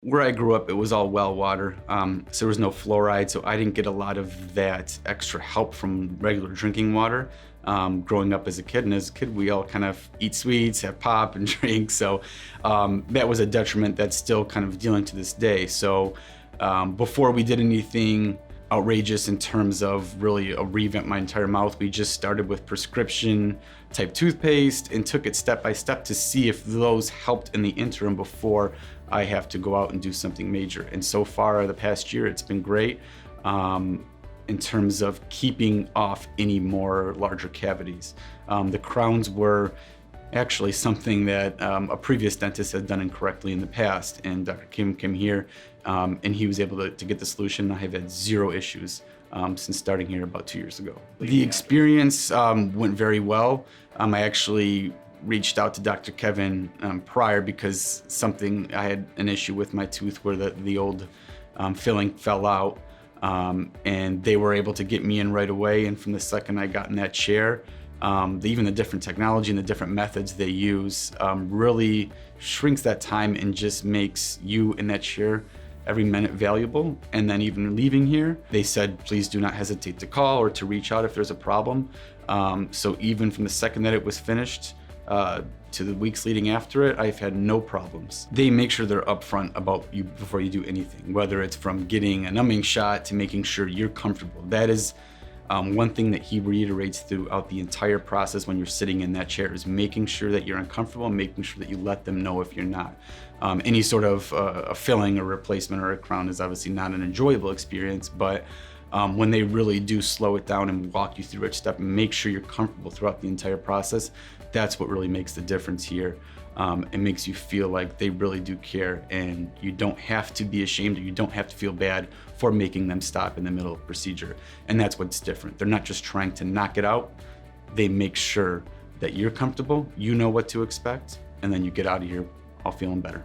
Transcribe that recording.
Where I grew up, it was all well water, so there was no fluoride, so I didn't get a lot of that extra help from regular drinking water, growing up as a kid. And as a kid, we all kind of eat sweets, have pop, and drink, so that was a detriment that's still kind of dealing to this day. So before we did anything outrageous in terms of really revamp my entire mouth, we just started with prescription type toothpaste and took it step by step to see if those helped in the interim before I have to go out and do something major. And so far, the past year, it's been great in terms of keeping off any more larger cavities. The crowns were actually something that a previous dentist had done incorrectly in the past, and Dr. Kim came here and he was able to get the solution. I have had zero issues since starting here about 2 years ago. The experience went very well. I actually reached out to Dr. Kevin prior because I had an issue with my tooth where the old filling fell out, and they were able to get me in right away. And from the second I got in that chair, even the different technology and the different methods they use really shrinks that time and just makes you in that chair every minute valuable. And then even leaving here, they said, please do not hesitate to call or to reach out if there's a problem. So even from the second that it was finished to the weeks leading after it, I've had no problems. They make sure they're upfront about you before you do anything, whether it's from getting a numbing shot to making sure you're comfortable. That is one thing that he reiterates throughout the entire process when you're sitting in that chair, is making sure that you're uncomfortable and making sure that you let them know if you're not. Any sort of a filling or replacement or a crown is obviously not an enjoyable experience, but when they really do slow it down and walk you through each step and make sure you're comfortable throughout the entire process, that's what really makes the difference here. It makes you feel like they really do care, and you don't have to be ashamed, or you don't have to feel bad for making them stop in the middle of procedure. And that's what's different. They're not just trying to knock it out. They make sure that you're comfortable, you know what to expect, and then you get out of here all feeling better.